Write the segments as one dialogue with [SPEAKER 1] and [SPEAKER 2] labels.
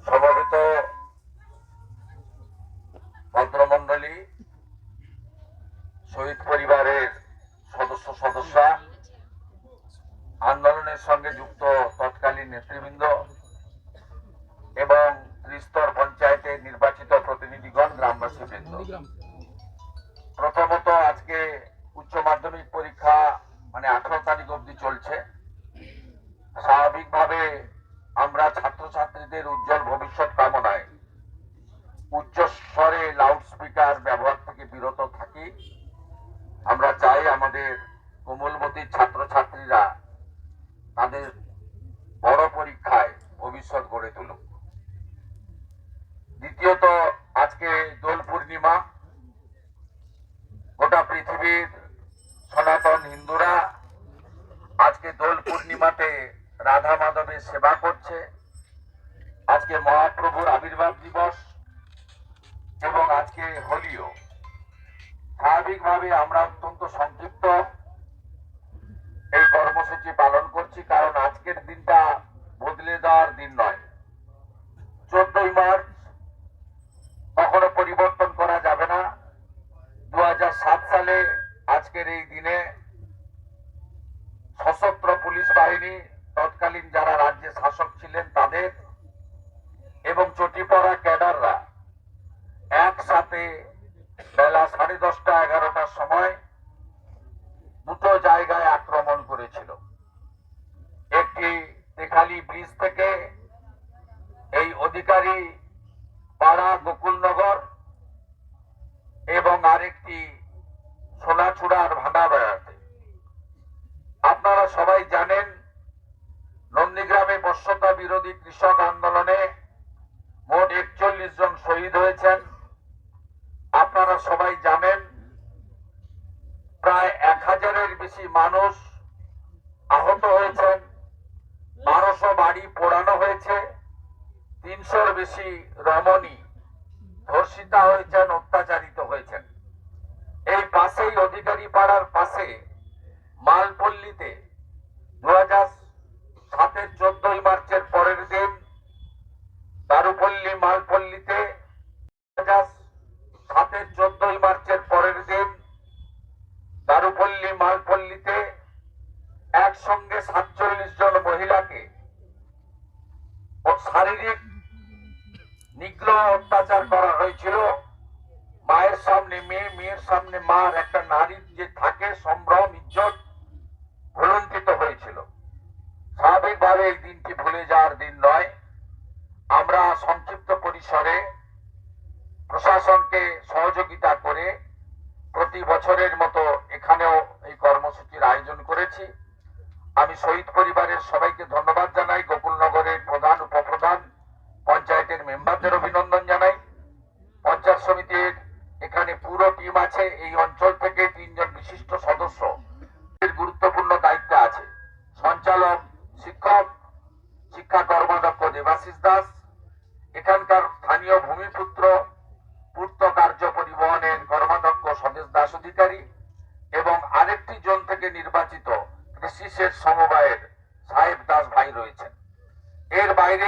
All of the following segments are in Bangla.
[SPEAKER 1] সমবেত ভদ্রমন্ডলী, শহীদ পরিবারের সদস্যরা, আন্দোলনের সঙ্গে যুক্ত তৎকালীন নেতৃবৃন্দ এবং ত্রিস্তর পঞ্চায়েতের নির্বাচিত প্রতিনিধিগণ, গ্রামবাসীবৃন্দ, প্রথমত আজকে উচ্চ মাধ্যমিক পরীক্ষা 18 তারিখ অবধি চলছে। স্বাভাবিকভাবে আমরা ছাত্রছাত্রীদের উজ্জ্বল ভবিষ্যৎ কামনায় উচ্চস্বরে লাউড স্পিকার ব্যবহার থেকে বিরত থাকি। আমরা চাই আমাদের কোমলমতি ছাত্রছাত্রীরা তাদের বড় পরীক্ষায় ভবিষ্যৎ গড়ে তুলুক। দ্বিতীয়ত, আজকে দোল পূর্ণিমা। গোটা পৃথিবীর সনাতন হিন্দুরা আজকে দোল পূর্ণিমাতে রাধা মাধবের সেবা করছে। আজকে মহাপ্রভুর আবির্ভাব দিবস এবং আজকে হোলিও। স্বাভাবিকভাবে আমরা অত্যন্ত সংক্ষিপ্ত এই কর্মসূচি পালন করছি, কারণ আজকের দিনটা বদলে দেওয়ার দিন নয়। 14ই মার্চ কখনো পরিবর্তন করা যাবে না। 2007 সালে আজকের এই দিনে সশস্ত্র পুলিশ বাহিনী, তৎকালীন যারা রাজ্যে শাসক ছিলেন তাদের এবং চটিপড়া ক্যাডাররা একসাথে বেলা 10:30 11টার সময় দুটো জায়গায় আক্রমণ করেছিল। একটি তেখালি ব্রিজ থেকে এই অধিকারী পাড়া গোকুলনগর এবং আরেকটি সোনাচূড়ার ভাঙা বেড়াতে। আপনারা সবাই জানেন, নন্দীগ্রামে বশ্যতা বিরোধী কৃষক আন্দোলনে মোট 41 জন শহীদ হয়েছেন। আপনারা সবাই জানেন, প্রায় 1000-এর বেশি মানুষ আহত হয়েছেন, 1200 বাড়ি পোড়ানো হয়েছে, 300-র বেশি রমণী ধর্ষিতা হয়েছেন, অত্যাচারিত হয়েছেন। এই পাশেই অধিকারী পাড়ার পাশে মালপল্লীতে 2007-এর 14ই মার্চের পরের দিন দারুপল্লী মালপল্লীতে 2007-এর 14ই মার্চের পরের দিন দারুপল্লী মালপল্লীতে একসঙ্গে 47 জন মহিলাকে শারীরিক নিগ্রহ অত্যাচার করা হয়েছিল। মায়ের সামনে মেয়ে, মেয়ের সামনে মার একটা নারীর যে থাকে সম্ভ্রম, ইজ্জত ভুলুণ্ঠিত হয়েছিল। স্বাভাবিকভাবে এই দিনটি ভুলে যাওয়ার দিন নয়। আমরা সংক্ষিপ্ত পরিসরে প্রশাসনকে সহযোগিতা করে প্রতি বছরের মতো এখানেও এই কর্মসূচির আয়োজন করেছি। আমি শহীদ পরিবারের সবাইকে ধন্যবাদ জানাই, গোকুলনগরের প্রধান, উপপ্রধান, পঞ্চায়েতের মেম্বারদের অভিনন্দন জানাই। পঞ্চায়েত সমিতির এখানে পুরো টিম আছে। এই অঞ্চল থেকে 3 জন বিশিষ্ট সদস্য গুরুত্বপূর্ণ দায়িত্ব আছে। সঞ্চালক শিক্ষক, শিক্ষা কর্মাধ্যক্ষ দেবাশিস দাস, এখানকার স্থানীয় ভূমিপুত্র পূর্ত কার্য পরিবহনের কর্মাধ্যক্ষ স্বদেশ দাস অধিকারী এবং আরেকটি জোন থেকে নির্বাচিত কৃষি সেচ সমবায়ের সাহেব দাস ভাই রয়েছেন। এর বাইরে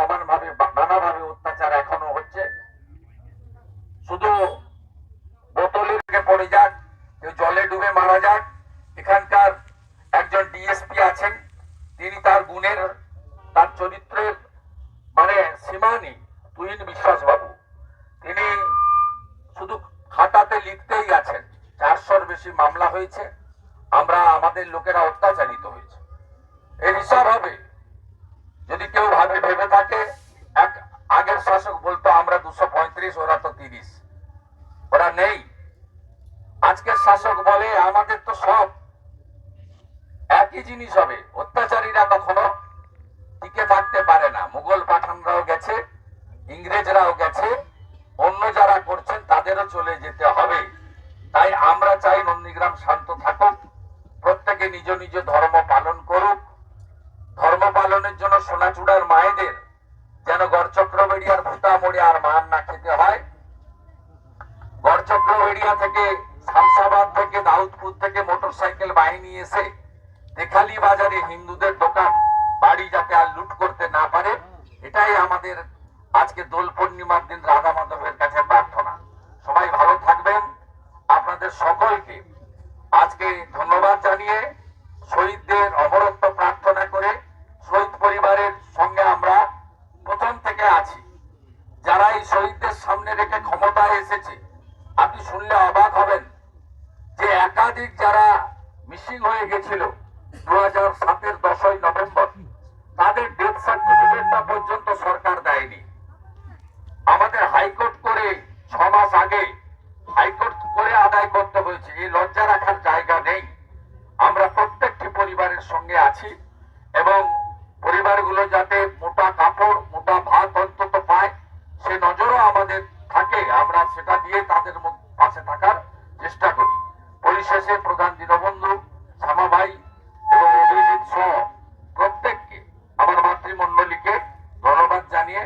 [SPEAKER 1] নানাভাবে অত্যাচার এখনো হচ্ছে। শুধু বোতলে পড়ে যাক, কেউ জলে ডুবে মারা যাক, এখানকার একজন ডিএসপি আছেন, তিনি তার গুণের, তার চরিত্রের মানে সীমা নেই, তুহিন বিশ্বাস বাবু, তিনি শুধু খাতাতে লিখতেই আছেন 400-র বেশি মামলা হয়েছে, আমরা আমাদের লোকেরা অত্যাচারিত হয়েছে। এর হিসাব হবে। যদি কেউ ভেবে থাকে এক আগের শাসক বলতো আমরা 235, ওরা তো 30, ওরা নেই। আজকের শাসক বলে আমাদের তো সব একই জিনিস হবে। অত্যাচারীরা কখনো টিকে থাকতে পারে না। মুঘল পাঠানরাও গেছে, ইংরেজরাও গেছে, অন্য যারা করছেন তাদেরও চলে যেতে হবে। তাই আমরা চাই নন্দীগ্রাম শান্ত থাকুক, প্রত্যেকে নিজ নিজ ধর্ম পালন করুক। ধর্ম পালনের জন্য সোনাচূড়ার মায়েদের যেন গড়চক্রবেড়িয়া আর ভূতামড়ে আর মার না খেতে হয়। গড়চক্রবেড়িয়া থেকে, শামসাবাদ থেকে, দাউদপুর থেকে মোটরসাইকেল বাহিনী এসে দেখালি বাজারে হিন্দুদের দোকান বাড়ি যাতে আর লুট করতে না পারে, এটাই আমাদের আজকে দোল পূর্ণিমার দিন রাধা মাধবের কাছে প্রার্থনা। সবাই ভালো থাকবেন। আপনাদের সকলকে আজকে ধন্যবাদ জানিয়ে শহীদদের অমরত্ব প্রার্থনা করে, শহীদ পরিবারের সঙ্গে আমরা প্রথম থেকে আছি। যারা এই শহীদদের সামনে রেখে ক্ষমতায় এসেছে, আপনি শুনলে অবাক হবেন যে একাধিক যারা মিসিং হয়ে গেছিল 2007-এর 10ই নভেম্বর, তাদের ডেথ সার্টিফিকেটটা পর্যন্ত সরকার দেয়নি। আমাদের হাইকোর্ট করে 6 মাস আগে হাইকোর্ট করে আদায় করতে হয়েছে। এই লজ্জা রাখার জায়গা নেই। আমরা প্রত্যেকটি পরিবারের সঙ্গে আছি এবং পরিবারগুলো যাতে মোটা কাপড়, মোটা ভাত অন্তত পায়, সে নজরও আমাদের থাকে। আমরা সেটা দিয়ে তাদের পাশে থাকার চেষ্টা করি। পরিশেষে প্রধান দীনবন্ধু, শ্যামা ভাই এবং অভিজিৎ সহ প্রত্যেককে, আমার মাতৃমণ্ডলীকে ধন্যবাদ জানিয়ে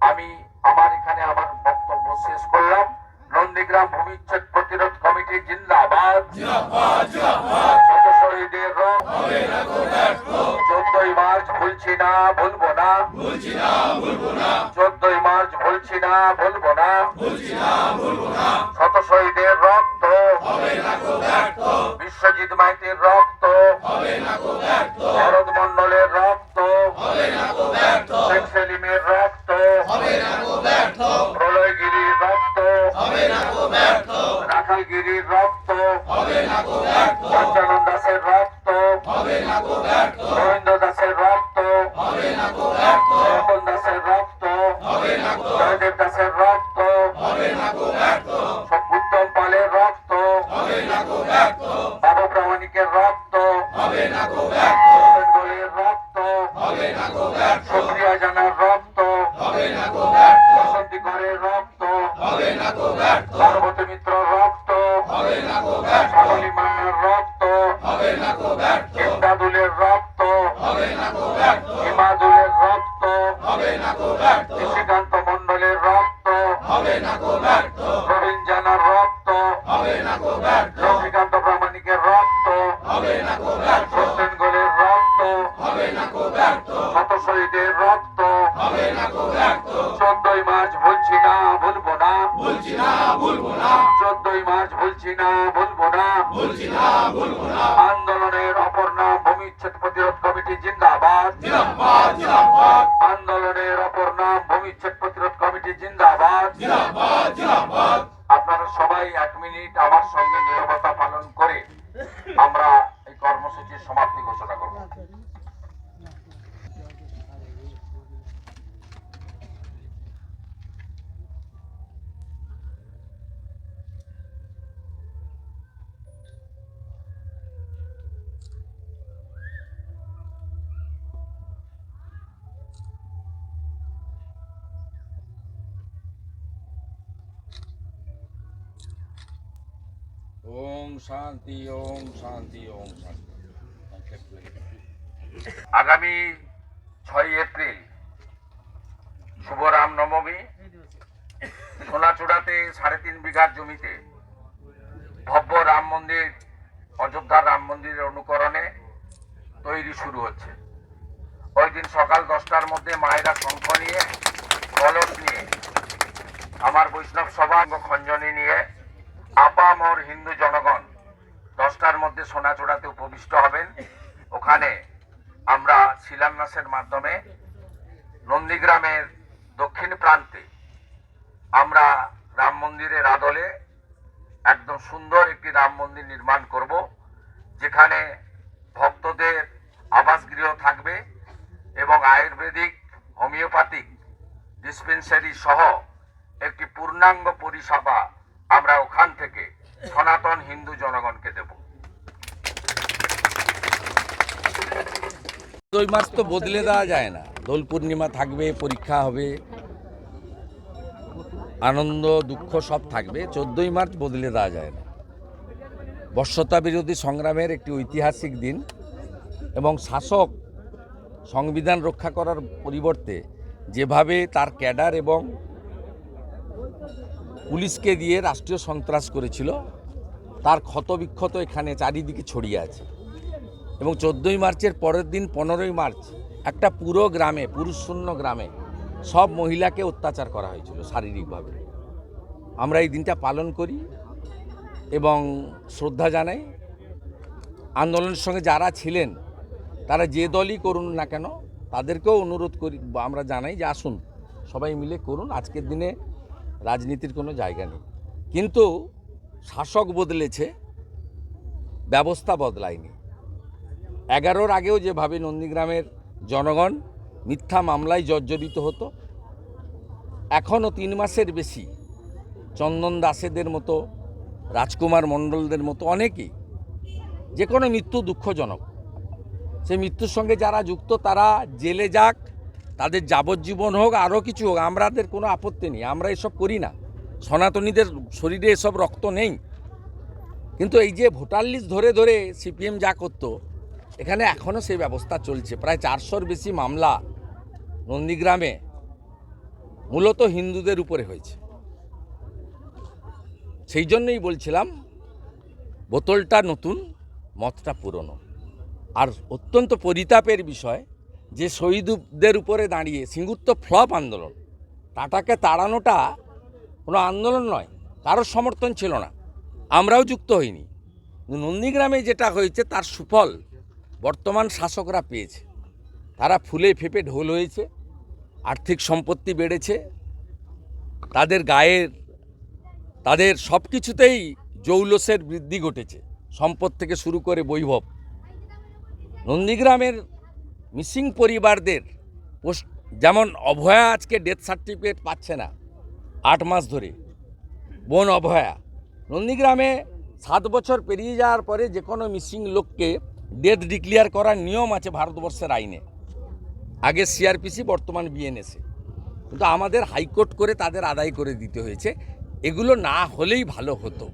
[SPEAKER 1] আমি আমার এখানে আমার বক্তব্য শেষ করলাম। নন্দীগ্রাম ভূমিচ্ছেদ প্রতিরোধ কমিটি জিন্দাবাদ। শত শহীদের রক্ত 14ই মার্চ ভুলছি না, ভুলবো না। 14ই মার্চ ভুলছি না, ভুলবো না। শত শহীদের রক্ত, বিশ্বজিৎ মাইতির রক্ত, ভরত মন্ডলের রক্ত, শেখ সেলিমের রক্ত, প্রলয়গিরির রক্ত, রাখালগিরির রক্ত, পঞ্চানন দাসের রক্ত, রবীন্দ্র দাসের রক্ত, রতন দাসের রক্ত, জয়দেব দাসের রক্ত, উত্তম পালের রক্ত, বাবু প্রামাণিকের রক্ত, বেঙ্গলের রক্ত, সুপ্রিয়া জানার রক্ত, বসন্তী করের রক্ত, পার্বতী মিত্র রক্ত, সাগলী মান্নার রক্ত, ইমদাদুলের রক্ত, ইমাদুলের রক্ত, নিশিকান্ত মন্ডলের রক্ত, প্রবীণ জানার রক্ত, লক্ষ্মীকান্ত প্রামাণিকের রক্ত, সত্যেন গোলের রক্ত, শত শহীদের রক্ত, 14ই মার্চ ভুলছি না, ভুলবো না। 14ই মার্চ ভুলছি না, ভুলবো না। আন্দোলনের অপর নাম ভূমিচ্ছেদ প্রতিরোধ কমিটি জিন্দাবাদ। আন্দোলনের অপর নাম ভূমিচ্ছেদ প্রতিরোধ কমিটি জিন্দাবাদ। আপনারা সবাই 1 মিনিট আমার সঙ্গে নীরবতা পালন করে আমরা এই কর্মসূচির সমাপ্তি ঘোষণা করব।
[SPEAKER 2] ओम शांति, ओम शांति, ओम शांति।
[SPEAKER 1] আগামী 6ই এপ্রিল শুভ রামনবমী, সোনাচূড়াতে 3.5 বিঘার জমিতে ভব্য রাম মন্দির, অযোধ্যার রাম মন্দিরের অনুকরণে তৈরি শুরু হচ্ছে। ওই দিন সকাল 10টার মধ্যে মায়েরা শঙ্খ নিয়ে, কলস নিয়ে, আমার বৈষ্ণব সভা খঞ্জনি নিয়ে আপামর হিন্দু জনগণ 10টার মধ্যে সোনাচূড়াতে উপবিষ্ট হবেন। ওখানে আমরা শিলান্যাসের মাধ্যমে নন্দীগ্রামের দক্ষিণ প্রান্তে আমরা রাম মন্দিরের আদলে একদম সুন্দর একটি রাম মন্দির নির্মাণ করব, যেখানে ভক্তদের আবাসগৃহ থাকবে এবং আয়ুর্বেদিক, হোমিওপ্যাথিক ডিসপেন্সারি সহ একটি পূর্ণাঙ্গ পরিষেবা আমরা ওখান থেকে সনাতন হিন্দু জনগণকে দেব।
[SPEAKER 2] 2 মার্চ তো বদলে দেওয়া যায় না। দোল পূর্ণিমা থাকবে, পরীক্ষা হবে, আনন্দ দুঃখ সব থাকবে। 14ই মার্চ বদলে দেওয়া যায় না। বর্ষতা বিরোধী সংগ্রামের একটি ঐতিহাসিক দিন এবং শাসক সংবিধান রক্ষা করার পরিবর্তে যেভাবে তার ক্যাডার এবং পুলিশকে দিয়ে রাষ্ট্রীয় সন্ত্রাস করেছিল, তার ক্ষতবিক্ষত এখানে চারিদিকে ছড়িয়ে আছে। এবং 14ই মার্চের পরের দিন 15ই মার্চ একটা পুরো গ্রামে, পুরুষশূন্য গ্রামে সব মহিলাকে অত্যাচার করা হয়েছিল শারীরিকভাবে। আমরা এই দিনটা পালন করি এবং শ্রদ্ধা জানাই। আন্দোলনের সঙ্গে যারা ছিলেন তারা যে দলই করুন না কেন, তাদেরকেও অনুরোধ করি, আমরা জানাই যে আসুন সবাই মিলে করুন। আজকের দিনে রাজনীতির কোনো জায়গা নেই। কিন্তু শাসক বদলেছে, ব্যবস্থা বদলায়নি। 11-র আগেও যেভাবে নন্দীগ্রামের জনগণ মিথ্যা মামলায় জর্জরিত হতো, এখনও 3 মাসের বেশি চন্দন দাসেদের মতো, রাজকুমার মণ্ডলদের মতো অনেকেই, যে কোনো মৃত্যু দুঃখজনক। সেই মৃত্যুর সঙ্গে যারা যুক্ত তারা জেলে যাক, তাদের যাবজ্জীবন হোক, আরও কিছু হোক, আমাদের কোনো আপত্তি নেই। আমরা এসব করি না, সনাতনীদের শরীরে এসব রক্ত নেই। কিন্তু এই যে ভোটার লিস্ট ধরে ধরে সিপিএম যা করতো, এখানে এখনও সেই ব্যবস্থা চলছে। প্রায় 400-র বেশি মামলা নন্দীগ্রামে মূলত হিন্দুদের উপরে হয়েছে। সেই জন্যই বলছিলাম বোতলটা নতুন, মতটা পুরনো। আর অত্যন্ত পরিতাপের বিষয় যে শহীদদের উপরে দাঁড়িয়ে সিঙ্গুর তো ফ্লপ আন্দোলন, টাটাকে তাড়ানোটা কোনো আন্দোলন নয়, কারোর সমর্থন ছিল না, আমরাও যুক্ত হইনি। নন্দীগ্রামে যেটা হয়েছে তার সুফল বর্তমান শাসকরা পেয়েছে। তারা ফুলে ফেপে ঢোল হয়েছে, আর্থিক সম্পত্তি বেড়েছে, তাদের গায়ের, তাদের সব কিছুতেই জৌলসের বৃদ্ধি ঘটেছে, সম্পদ থেকে শুরু করে বৈভব। নন্দীগ্রামের মিসিং পরিবারদের যেমন অভয়া আজকে ডেথ সার্টিফিকেট পাচ্ছে না 8 মাস ধরে, বোন অভয়া। নন্দীগ্রামে 7 বছর পেরিয়ে যাওয়ার পরে যে কোনো মিসিং লোককে ডেথ ডিক্লেয়ার করার নিয়ম আছে ভারতবর্ষের আইনে। আগে সিআরপিসি, বর্তমান বিএনএসএ। কিন্তু আমাদের হাইকোর্ট করে তাদের আদায় করে দিতে হয়েছে। এগুলো না হলেই ভালো হতো।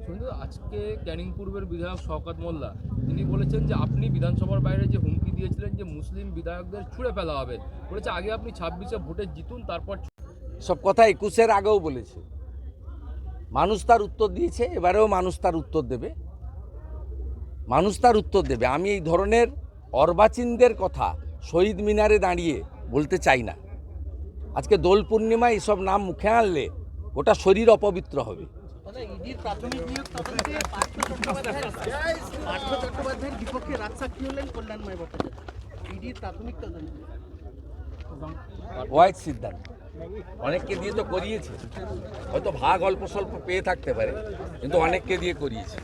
[SPEAKER 3] কিন্তু আজকে ক্যানিং পূর্বের বিধায়ক শওকত মোল্লা তিনি বলেছেন যে আপনি বিধানসভার বাইরে যে হুমকি দিয়েছিলেন যে মুসলিম বিধায়কদের ছুঁড়ে ফেলা হবে, বলেছে আগে আপনি 26-এ ভোটে জিতুন, তারপর।
[SPEAKER 2] সব কথা 21-এর আগেও বলেছে। মানুষ তার উত্তর দিয়েছে, এবারেও মানুষ তার উত্তর দেবে। মানুষ তার উত্তর দেবে। আমি এই ধরনের অর্বাচীনদের কথা শহীদ মিনারে দাঁড়িয়ে বলতে চাই না। আজকে দোল পূর্ণিমা এসব নাম মুখে আনলে ওটা শরীর অপবিত্র হবে।
[SPEAKER 4] ইডির প্রাথমিক নিয়োগ তদন্তে পার্থ চট্টোপাধ্যায়ের বিপক্ষে রাজসাক্ষী হলেন কল্যাণময় ভট্টাচার্য। ইডির প্রাথমিক তদন্ত
[SPEAKER 2] ওয়াইজ সিদ্ধান্ত অনেককে দিয়ে তো করিয়েছে, হয়তো ভাগ অল্প স্বল্প পেয়ে থাকতে পারে, কিন্তু অনেককে দিয়ে করিয়েছে।